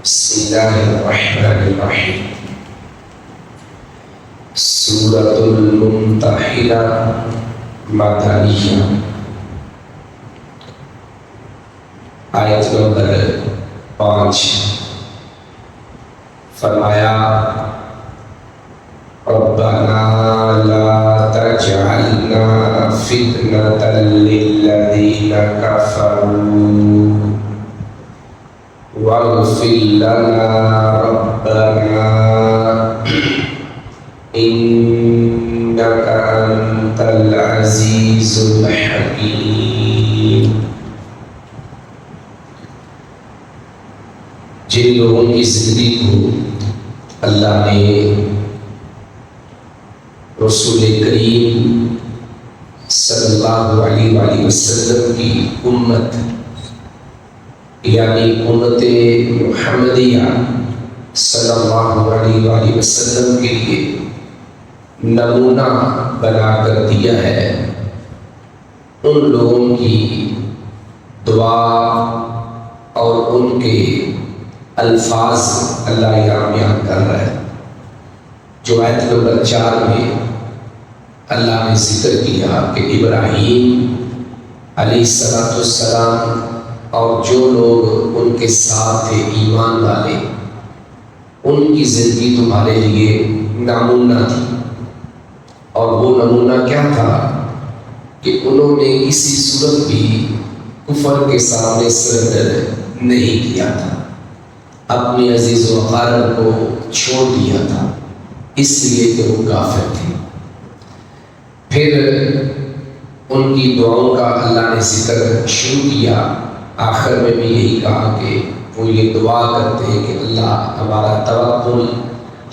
بسم اللہ الرحمن الرحیم۔ سورۃ الممتحنہ مدنیہ، آیت نمبر 5۔ فرمایا ربنا لا تجعلنا فتنة للذین کفروا واغفر لنا ربنا انك انت العزیز الحکیم۔ جن لوگوں کی زندگی کو اللہ نے رسول کریم صلی اللہ علیہ وآلہ وسلم کی امت یعنی امت محمدیہ صلی اللہ علیہ وآلہ وسلم کے لیے نمونہ بنا کر دیا ہے، ان لوگوں کی دعا اور ان کے الفاظ اللہ یہاں بیان کر رہا ہے، جو آیت نمبر 4 میں اللہ نے ذکر کیا کہ ابراہیم علیہ السلام اور جو لوگ ان کے ساتھ تھے ایمان والے، ان کی زندگی تمہارے لیے نمونہ تھی۔ اور وہ نمونہ کیا تھا کہ انہوں نے کسی صورت بھی کفر کے سامنے سرنڈر نہیں کیا تھا، اپنے عزیز و اقارب کو چھوڑ دیا تھا، اس لیے کہ وہ کافر تھے۔ پھر ان کی دعاؤں کا اللہ نے ذکر شروع کیا، آخر میں بھی یہی کہا کہ وہ یہ دعا کرتے ہیں کہ اللہ ہمارا توکل،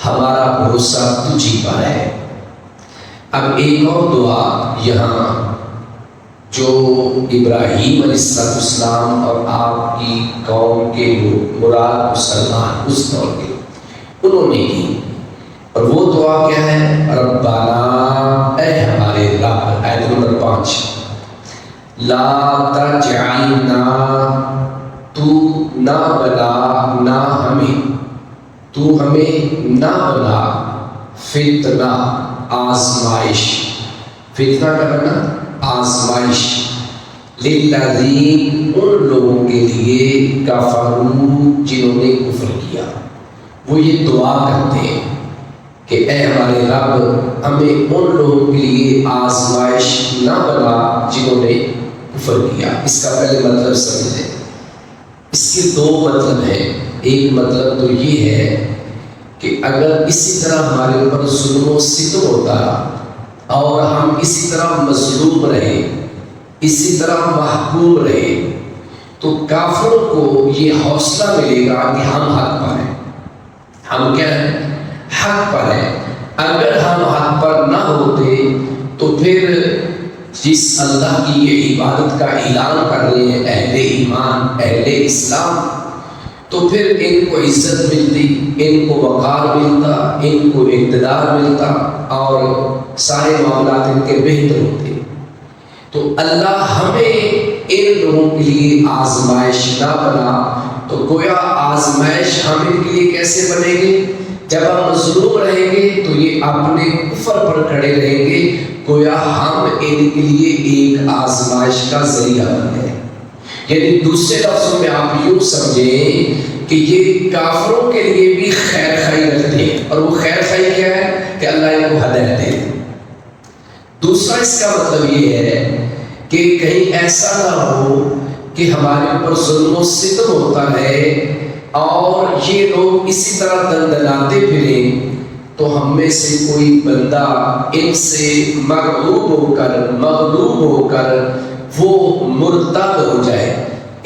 ہمارا بھروسہ تجھی پر ہے۔ اب ایک اور دعا یہاں جو ابراہیم علیہ السلام اور آپ کی قوم کے لوگ مراد مسلمان اس دور کے انہوں نے کی، اور وہ دعا کیا ہے؟ ربنا، اے ہمارے رب، آیت نمبر 5، لا تجعلنا، تو نہ بنا، نہ ہمیں، تو ہمیں نہ بنا، فتنہ، آزمائش، فتنہ کا بنا آزمائش، للذین، ان لوگوں کے لیے کفروا، جنہوں نے کفر کیا۔ وہ یہ دعا کرتے ہیں کہ اے ہمارے رب، ہمیں ان لوگوں کے لیے آزمائش نہ بنا جنہوں نے کفر کیا۔ اس کا پہلے مطلب سمجھیں، اس کے 2 مطلب ہیں۔ ایک مطلب تو یہ ہے کہ اگر اسی طرح ہمارے اوپر ظلم و ستم ہوتا اور ہم اسی طرح مظلوم رہے، اسی طرح محکوم رہے، تو کافروں کو یہ حوصلہ ملے گا کہ ہم حق پر ہیں۔ ہم کیا ہیں؟ حق پر ہیں۔ اگر ہم حق پر نہ ہوتے تو پھر جس اللہ کی یہ عبادت کا اعلان کر رہے ہیں اہل ایمان، اہل اسلام، تو پھر ان کو عزت ملتی، ان کو وقار ملتا، ان کو اقتدار ملتا، اور سارے معاملات ان کے بہتر ہوتے۔ تو اللہ ہمیں ان لوگوں کے لیے آزمائش نہ بنا، تو گویا آزمائش ہم ان کے لیے کیسے بنے گی؟ جب ہم مظلوم رہیں گے تو یہ اپنے کفر پر کھڑے رہیں گے، گویا ہم ان کے لیے ایک آزمائش کا ذریعہ بن گئے۔ یعنی دوسرے لفظوں میں آپ یوں سمجھیں کہ یہ کافروں کے لیے بھی خیر خواہی رکھتے ہیں، اور وہ خیر خواہی کیا ہے کہ اللہ ان کو ہدایت دے۔ دوسرا اس کا مطلب یہ ہے کہ کہیں ایسا نہ ہو کہ ہمارے اوپر ظلم و ستم ہوتا ہے اور یہ لوگ اسی طرح دندناتے پھریں تو ہم میں سے کوئی بندہ ان سے مغلوب ہو کر وہ مرتد ہو جائے،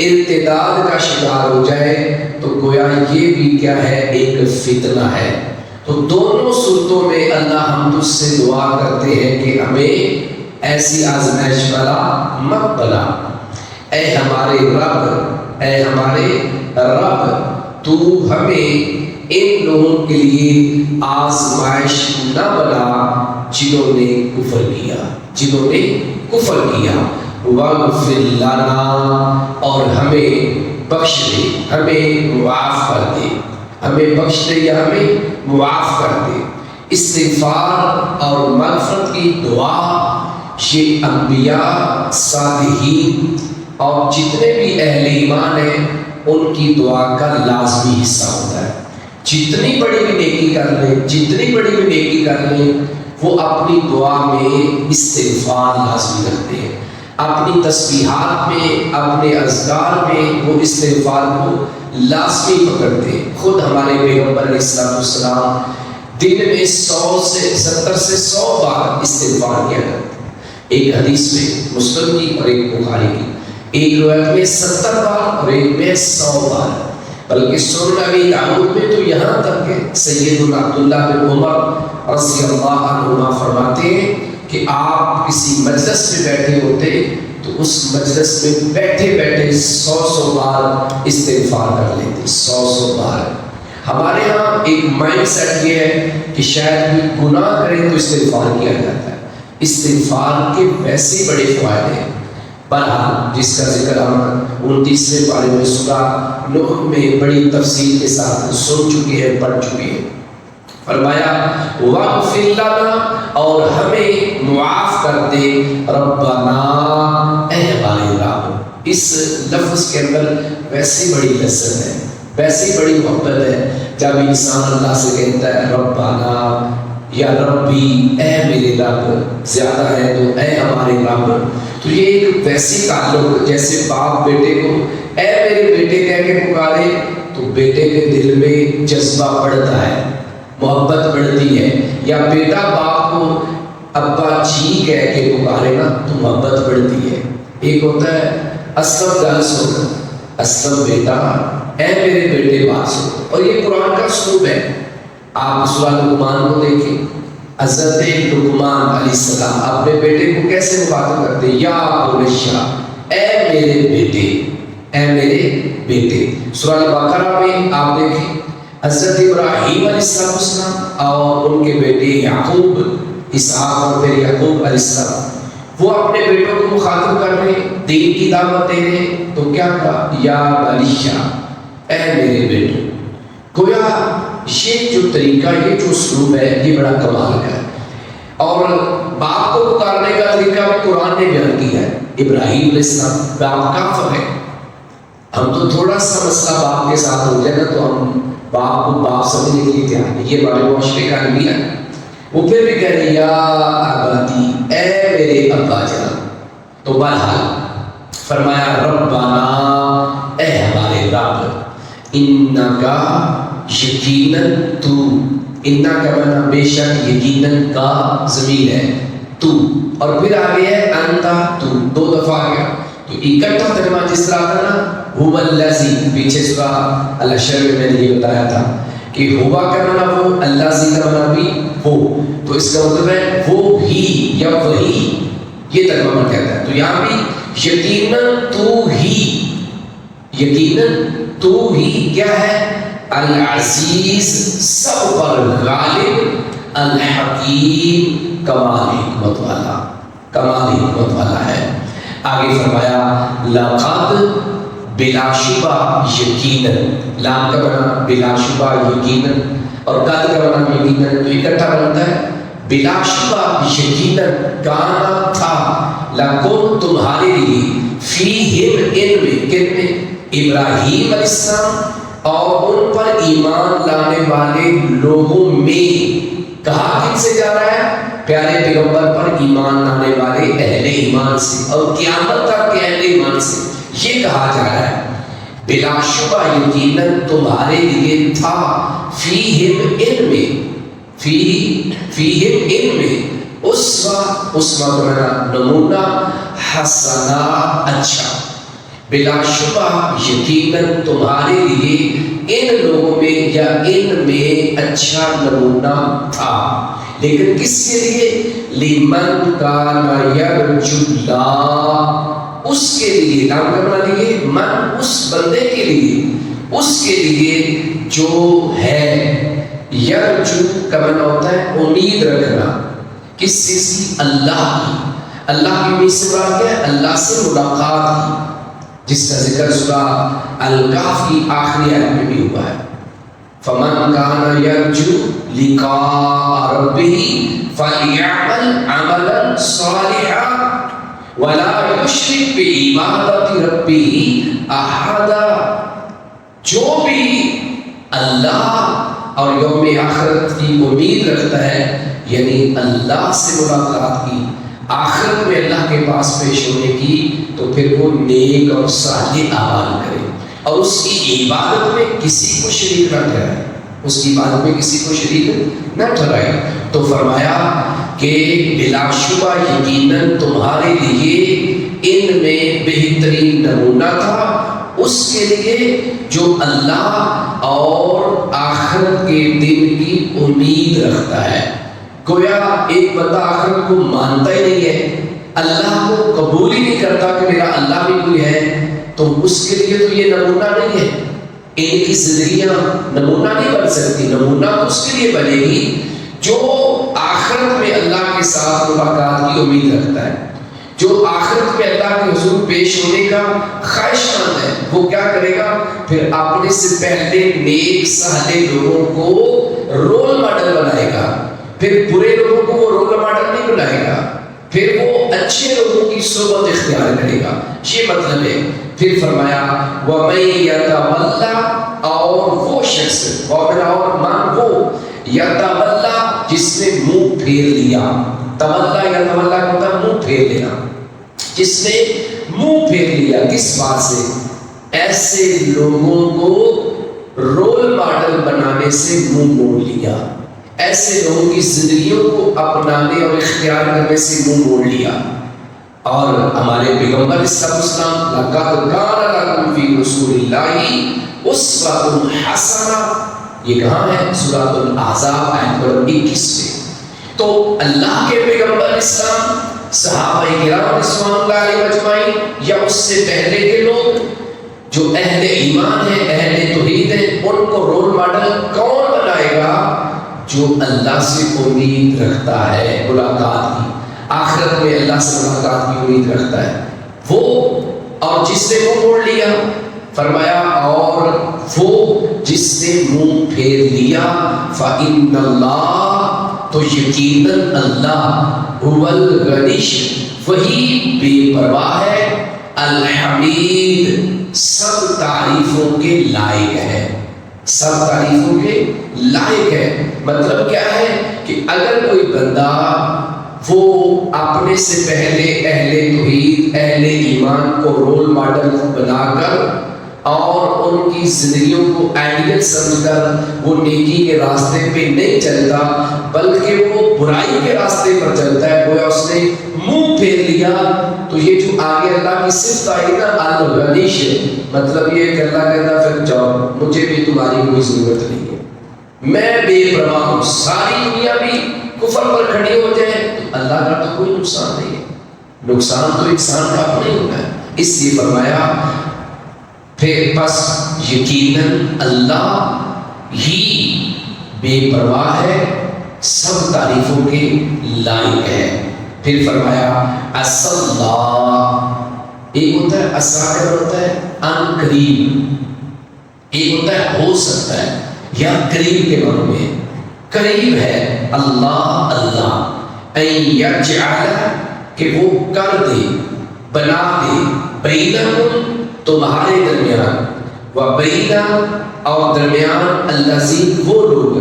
ارتداد کا شکار ہو جائے، تو گویا یہ بھی کیا ہے؟ ایک فتنہ ہے۔ تو دونوں صورتوں میں اللہ ہم تجھ سے دعا کرتے ہیں کہ ہمیں ایسی آزمائش والا مت بنا۔ اے ہمارے رب، اے ہمارے رب، تو ہمیں ان لوگوں کے لیے آزمائش نہ بنا جنہوں نے کفر کیا، جنہوں نے کفر کیا۔ واغفر لنا، اور ہمیں بخش دے، ہمیں معاف کر دے، ہمیں بخش دے یا ہمیں معاف کر دے۔ استغفار اور مغفرت کی دعا یہ انبیاء، صالحین اور جتنے بھی اہل ایمان ہیں ان کی دعا کا لازمی حصہ ہوتا ہے۔ جتنی بڑی بھی نیکی کر لیں، جتنی بڑی بھی نیکی کر لیں، وہ اپنی دعا میں استغفار لازمی رکھتے ہیں، اپنی تسبیحات میں، اپنے اذکار میں وہ استغفار کو لازمی پکڑتے ہیں۔ خود ہمارے پیغمبر علیہ السلام دن میں 70 سے 100 بار استغفار کیا کرتے ہیں۔ ایک حدیث میں مسلم کی اور ایک بخاری کی، ایک روایت میں 70 بار اور ایک میں 100 بار، بلکہ سنن ابی داؤد میں تو یہاں تک کہ سیدنا عبداللہ بن عمر رضی اللہ عنہما فرماتے ہیں کہ آپ کسی مجلس میں بیٹھے ہوتے تو اس مجلس میں بیٹھے بیٹھے 100 بار استغفار کر لیتے، 100 بار۔ ہمارے ہاں ایک مائنڈ سیٹ یہ ہے کہ شاید کوئی گناہ کرے تو استغفار کیا جاتا ہے۔ استغفار کے ویسے بڑے فوائد ہیں، بہرحال جس کا ذکر ہم 29ویں پارے میں سورہ نوح میں بڑی تفصیل کے ساتھ سن چکے ہیں، پڑھ چکے ہیں۔ فرمایا وَاغْفِرْ لَنَا، اور ہمیں معاف کر دے، ربنا، اے ہمارے رب۔ اس لفظ کے اندر ویسی بڑی لذت ہے، ویسی بڑی محبت ہے جب انسان اللہ سے کہتا ہے ربنا یا ربی، اے میرے رب، زیادہ ہے تو اے ہمارے رب۔ تو یہ ایک ویسی تعلق جیسے باپ بیٹے کو اے میرے بیٹے کہہ کے پکارے تو بیٹے کے دل میں جذبہ بڑھتا ہے، محبت بڑھتی ہے، یا بیٹا باپ کو ابا جی کہہ کے پکارے نا تو محبت بڑھتی ہے۔ ایک ہوتا ہے اسلم گل سن، اسلم بیٹا، اے میرے بیٹے بات سن، اور یہ قرآن کا اسلوب ہے۔ آپ سورہ لقمان کو دیکھیں، حضرت لقمان علیہ السلام اپنے بیٹے کو کیسے مخاطب کرتے ہیں، یا بنیا، اے میرے بیٹے، اے میرے بیٹے۔ سورہ البقرہ میں آپ دیکھیں حضرت ابراہیم علیہ السلام اور ان کے بیٹے یعقوب، اسحاق اور پھر یعقوب علیہ السلام، وہ اپنے بیٹوں کو مخاطب کر رہے ہیں، دین کی دعوت دے رہے ہیں، تو کیا کہا، یا بنیا، اے میرے بیٹے۔ گویا یہ جو طریقہ، یہ جو اسلوب ہے، یہ بڑا کمال کا ہے، اور باپ کو پکارنے کا طریقہ بھی قرآن نے بیان کیا ہے۔ ابراہیم علیہ السلام باپ کا فرق ہے، ہم تو تھوڑا سا مسئلہ باپ کے ساتھ ہو جائے نا تو ہم باپ کو باپ سمجھنے کے لیے تیار نہیں، یہ ہمارے معاشرے کا رویہ ہے۔ وہ پھر بھی کہہ رہے یا اباتی، اے میرے ابا جان۔ تو بہرحال فرمایا ربنا، اے ہمارے رب، انکا، یقیناً تو، انکا کا معنی بے شک، یقیناً کا ضمیر ہے تو، اور پھر آگے ہے انتا، تو، دو دفعہ گیا تو اکٹھا ترجمہ جس طرح تھا نا، هو الذی، پیچھے سورہ الحشر میں میں نے یہ بتایا تھا کہ ہوا کا معنی وہ، الذی کا معنی بھی وہ، تو اس کا مطلب ہے وہ ہی یا وہی، یہ ترجمہ میں کہتا ہے۔ تو یہاں بھی یقیناً تو ہی، یقیناً تو ہی کیا ہے، العزیز، سب پر غالب، الحکیم، کمال حکمت والا، کمال حکمت والا ہے۔ آگے فرمایا لقد، بلا شبہ، یقیناً، لام کا معنی بلا شبہ، یقیناً، اور قد کا معنی یقیناً، تو اکٹھا بنتا ہے بلا شبہ، یقیناً، کانا، تھا، لکم، تمہارے لیے، فیہم، ان میں، کن میں، ابراہیم علیہ السلام اور ان پر ایمان لانے والے لوگوں میں، کہا کن سے جا رہا ہے، پیارے پیغمبر پر ایمان لانے والے اہل ایمان سے، اور قیامت تک کے اہل ایمان سے یہ کہا جا رہا ہے بلا شبہ، یقیناً تمہارے لیے تھا، فیہم، ان میں، فیہم، ان میں، اسوہ، اسوہ کا معنی نمونہ، حسنہ، اچھا، بلا شبہ، یقیناً تمہارے لیے ان لوگوں میں یا ان میں اچھا نمونہ تھا، لیکن کس کے لیے، لمن کان یرجو اللہ، اس کے لیے، نام کرنا لیے، من، اس بندے کے لیے، اس کے لیے جو ہے، یرجو کا معنی ہوتا ہے امید رکھنا، کس چیز کی، اللہ کی، اللہ کی امید سے مراد کیا ہے، اللہ سے ملاقات کی، جس کا ذکر سورہ الکہف کی آخری آیت میں بھی ہوا ہے. فمن کان یرجو لقاء ربہ فلیعمل عملا صالحا ولا یشرک بعبادۃ ربہ احدا. جو بھی اللہ اور یوم آخرت کی امید رکھتا ہے، یعنی اللہ سے ملاقات کی، آخرت میں اللہ کے پاس پیش ہونے کی، تو پھر وہ نیک اور صالح اعمال کرے اور اس کی عبادت میں کسی کو شریک نہ ٹھہرائے، اس کی عبادت میں کسی کو شریک نہ ٹھہرائے. تو فرمایا کہ بلا شبہ یقیناً تمہارے لیے ان میں بہترین نمونہ تھا اس کے لیے جو اللہ اور آخرت کے دن کی امید رکھتا ہے. گویا ایک بندہ آخرت کو مانتا ہی نہیں ہے، اللہ کو قبول ہی نہیں کرتا کہ میرا اللہ بھی کوئی ہے، تو اس کے لیے تو یہ نمونہ نہیں ہے. ان کی زندگیاں نمونہ نہیں بن سکتی. نمونہ اس کے لیے بنے گی جو آخرت میں اللہ کے ساتھ ملاقات کی امید رکھتا ہے، جو آخرت میں اللہ کے حضور پیش ہونے کا خواہش مند ہے. وہ کیا کرے گا؟ پھر اپنے سے پہلے نیک صالح لوگوں کو رول ماڈل بنائے گا، پھر برے لوگوں کو وہ رول ماڈل نہیں بنائے گا، پھر وہ اچھے لوگوں کی صحبت اختیار کرے گا. یہ مطلب ہے. پھر فرمایا وَمَن يَتَوَلَّ، اور وہ شخص، اور وہ یتولا جس نے منہ پھیر لیا. تولا یتولا کا مطلب منہ پھیر لینا. جس نے منہ پھیر لیا کس بات سے؟ ایسے لوگوں کو رول ماڈل بنانے سے منہ موڑ لیا، ایسے لوگوں کی زندگیوں کو اپنانے اور اختیار کرنے سے منہ موڑ لیا. اور ہمارے پیغمبر صلی اللہ علیہ وسلم لقد کان لکم فی رسول اللہ اسوۃ حسنہ، یہ کہاں ہے؟ سورۃ الاحزاب آیت نمبر 21 میں. تو اللہ کے پیغمبر اسلام، صحابہ کرام رضوان اللہ علیہم اجمعین، یا اس سے پہلے کے لوگ جو اہل ایمان ہیں، اہل توحید ہیں، ان کو رول ماڈل کون بنائے گا؟ جو اللہ سے امید رکھتا ہے ملاقات کی، آخرت میں اللہ سے ملاقات کی امید رکھتا ہے وہ. اور جس نے منہ موڑ لیا، فرمایا اور وہ جس نے منہ پھیر لیا، فَإِنَّ اللَّهَ، تو یقیناً اللہ، هُوَ الْغَنِيُّ، وہی بے پرواہ ہے، الحمید، سب تعریفوں کے لائق ہے، سب تعریفوں کے لائق ہے. مطلب کیا ہے کہ اگر کوئی بندہ وہ اپنے سے پہلے اہل توحید، اہل ایمان کو رول ماڈل بنا کر اور ان کی زندگیوں کو آئیڈیل سمجھ کر وہ نیکی کے راستے پہ نہیں چلتا بلکہ وہ برائی کے راستے پر چلتا ہے، گویا اس نے منہ پھیر لیا، تو یہ جو آگے اللہ کی صفت آئی نا الغنیش، مطلب یہ کہ اللہ کہتا پھر جاؤ، مجھے بھی تمہاری کوئی ضرورت نہیں ہے، میں بے پرواہ ہوں. ساری دنیا بھی کفر پر کھڑی ہو جائے تو اللہ کا تو کوئی نقصان نہیں ہے، نقصان تو انسان کا اپنے ہوتا ہے. اس لیے فرمایا پھر بس یقیناً اللہ ہی بے پرواہ ہے، سب تعریفوں کے لائق ہے. پھر فرمایا اللہ، ایک ہوتا ہے اسا، ہوتا ہے ان قریب، ایک ہوتا ہے ہو سکتا ہے، یا قریب کے معنی میں قریب ہے. اللہ اللہ این یجعل، کہ وہ کر دے، بنا دے، بینہم، تمہارے درمیان، و بین، اور درمیان، الذین، وہ لوگ،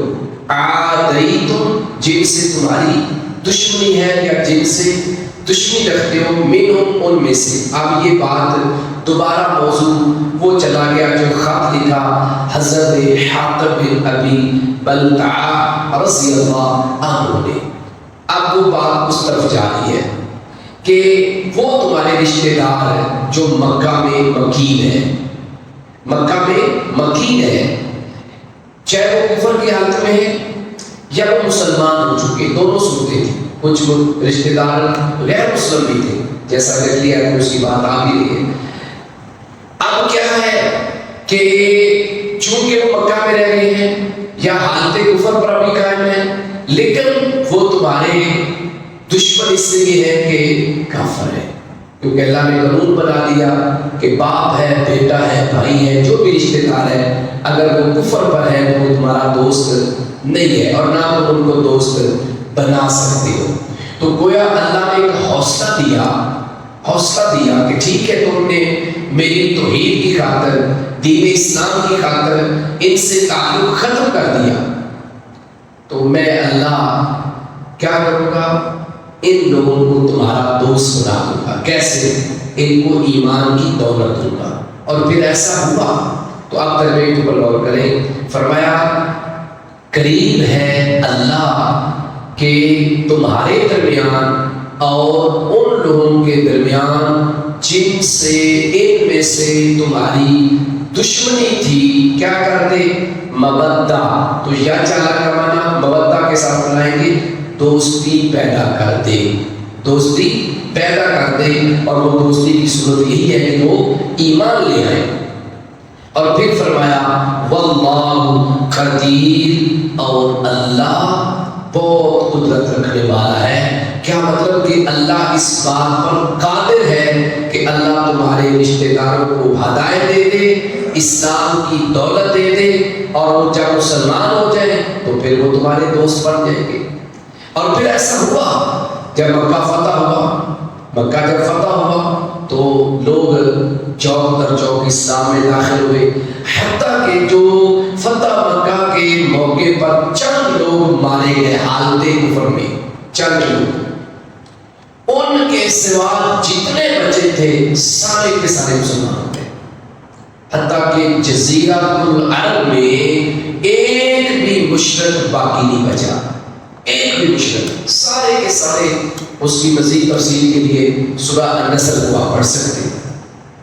عادیتم، جن سے تمہاری دشمنی ہے یا جن سے دشمنی رکھتے ہو، منہم، ان میں سے. اب یہ بات دوبارہ موضوع وہ چلا گیا جو خط لکھا حضرت حاتب بن ابی بلتعہ رضی اللہ عنہ نے. اب وہ بات اس طرف جا رہی ہے کہ وہ تمہارے رشتہ دار ہیں جو مکہ میں مکین ہے، مکہ میں مکین ہے، چاہے وہ کفر کی حالت میں ہے یا وہ مسلمان ہو چکے، دونوں صورتیں تھیں. کچھ رشتہ دار غیر مسلم بھی تھے، جیسا کہ لیا ہے اس کی بات آ بھی رہی ہے. اب کیا ہے کہ چونکہ وہ مکہ میں رہ رہے ہیں یا حالت کفر پر ابھی قائم ہیں، لیکن وہ تمہارے دشمن اس لیے ہے کہ کافر ہے، کیونکہ اللہ نے قانون بنا دیا کہ باپ ہے، بیٹا ہے، بھائی ہے، جو بھی رشتے دار ہے، اگر وہ کفر پر ہے تو وہ تمہارا دوست نہیں ہے اور نہ تم ان کو دوست بنا سکتے ہو۔ تو گویا اللہ نے ایک حوصلہ دیا کہ ٹھیک ہے، تم نے میری توحید کی خاطر، دین اسلام کی خاطر ان سے تعلق ختم کر دیا، تو میں اللہ کیا کروں گا؟ ان لوگوں کو تمہارا دوست بنا دوں گا۔ کیسے؟ ان کو ایمان کی دولت دوں گا۔ اور پھر ایسا ہوا۔ تو اب ترجمے پر غور کریں۔ فرمایا قریب ہے اللہ کہ تمہارے درمیان اور ان لوگوں کے درمیان جن سے ان میں سے تمہاری دشمنی تھی، کیا کرتے؟ مودہ۔ تو یا چالا کا معنی مودہ کے ساتھ بنائیں گے، دوستی پیدا کر دے، دوستی پیدا کر دے۔ اور وہ دوستی کی صورت یہی ہے کہ وہ ایمان لے آئے۔ اور پھر فرمایا واللہ قدیر، اور اللہ بہت قدرت رکھنے والا ہے۔ کیا مطلب کہ اللہ اس بات پر قادر ہے کہ اللہ تمہارے رشتہ داروں کو ہدایت دے دے، اسلام کی دولت دے دے، اور وہ جب مسلمان ہو جائیں تو پھر وہ تمہارے دوست بن جائیں گے۔ اور پھر ایسا ہوا جب مکہ فتح ہوا، مکہ جب فتح ہوا تو لوگ چوک در چوک اسلام میں داخل ہوئے، حتیٰ کہ جو فتح مکہ کے موقع پر چند لوگ مارے گئے حالت کفر میں، چند لوگ، ان کے سوا جتنے بچے تھے سارے کے سارے مسلمان ہو گئے۔ حتیٰ کہ جزیرہ العرب میں ایک بھی مشرک باقی نہیں بچا، ایک بھی مشرک، سارے کے سارے۔ اس کی مزید تفصیل کے لیے سورہ النصر کو آپ پڑھ سکتے ہیں،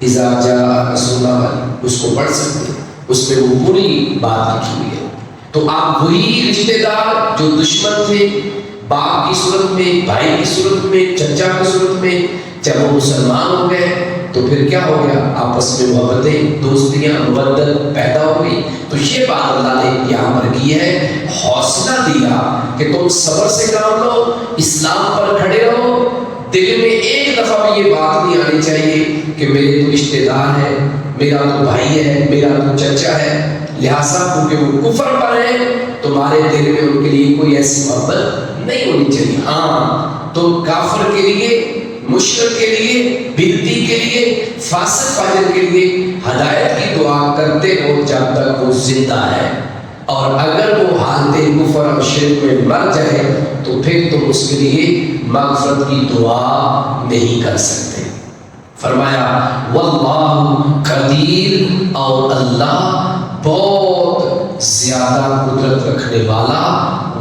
اذا جاء نصر اللہ والی، اس کو پڑھ سکتے ہیں، اس میں وہ پوری بات لکھی ہوئی ہے۔ تو آپ وہی رشتے دار جو دشمن تھے، باپ کی صورت میں، بھائی کی صورت میں، چچا کی صورت میں، جب وہ مسلمان ہو گئے تو پھر کیا ہو گیا؟ آپس میں محبتیں، دوستیاں، مودت پیدا ہو گئی۔ تو یہ بات اللہ نے یہاں پر کی ہے، حوصلہ دیا کہ تم صبر سے کام لو، اسلام پر کھڑے رہو۔ دل میں ایک دفعہ بھی یہ بات نہیں آنی چاہیے کہ میرے تو رشتے دار ہے، میرا تو بھائی ہے، میرا تو چچا ہے، لہٰذا کیونکہ وہ کفر پر ہے تمہارے دل میں ان کے لیے کوئی ایسی محبت نہیں ہونی چاہیے۔ ہاں، تو کافر کے لیے، مشرک کے لیے، بدعتی کے لیے، فاسق فاجر کے لیے ہدایت کی دعا کرتے ہو جب تک وہ زندہ ہے، اور اگر وہ حالت کفر اور شرک میں مر جائے تو پھر تم اس کے لیے مغفرت کی دعا نہیں کر سکتے۔ فرمایا واللہ قدیر، اور اللہ بہت زیادہ قدرت رکھنے والا،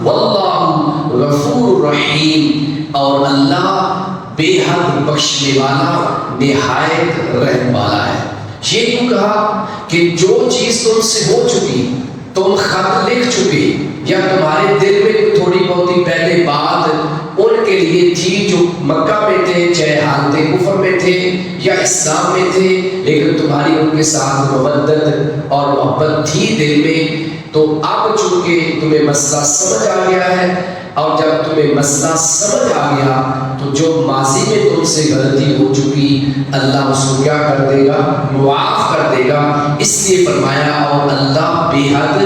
واللہ غفور رحیم، اور اللہ بے حد بخشنے والا، نہایت رحم والا ہے۔ یہ کیوں کہا کہ جو چیز تم سے ہو چکی، تم خط لکھ چکے، یا تمہارے دل میں تھوڑی بہت پہلے بات ان کے لیے تھی جو مکہ میں تھے، چاہے حالت کفر میں تھے یا اسلام میں تھے، لیکن تمہاری ان کے ساتھ مودت اور محبت تھی دل میں، تو اب چونکہ تمہیں مسئلہ سمجھ آ گیا ہے، اور جب تمہیں مسئلہ سمجھ آ گیا تو جو ماضی میں تم سے غلطی ہو چکی اللہ اس کو کیا کر دے گا؟ معاف کر دے گا۔ اس لیے فرمایا اور اللہ بے حد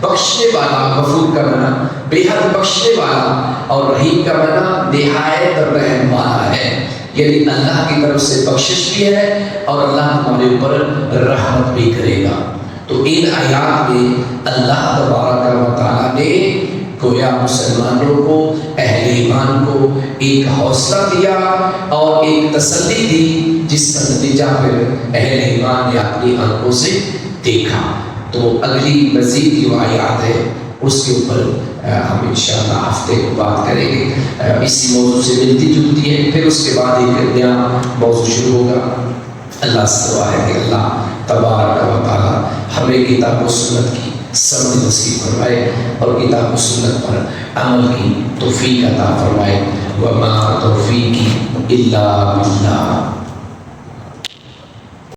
بخشنے والا، غفور کا معنی بے حد بخشنے والا، اور رحیم کا معنی نہایت رحم والا ہے، یعنی اللہ کی طرف سے بخشش بھی ہے اور اللہ تمہارے اوپر رحمت بھی کرے گا۔ تو ان آیات میں اللہ تبارک و تعالیٰ نے گویا مسلمانوں کو، اہل ایمان کو ایک حوصلہ دیا اور ایک تسلی دی، جس کا نتیجہ پھر اہل ایمان نے اپنی آنکھوں سے دیکھا۔ تو اگلی مزید جو آیات ہے اس کے اوپر ہم انشاءاللہ ہفتے کو بات کریں گے، اسی موضوع سے ملتی جلتی ہے، پھر اس کے بعد ایک نیا موضوع شروع ہوگا۔ اللہ سے دعا ہے کہ اللہ تبارک و تعالیٰ ہمیں کتاب و سنت کی سمجھ نصیب فرمائے اور کتاب و سنت پر عمل کی توفیق عطا فرمائے۔ وما توفیقی الا باللہ۔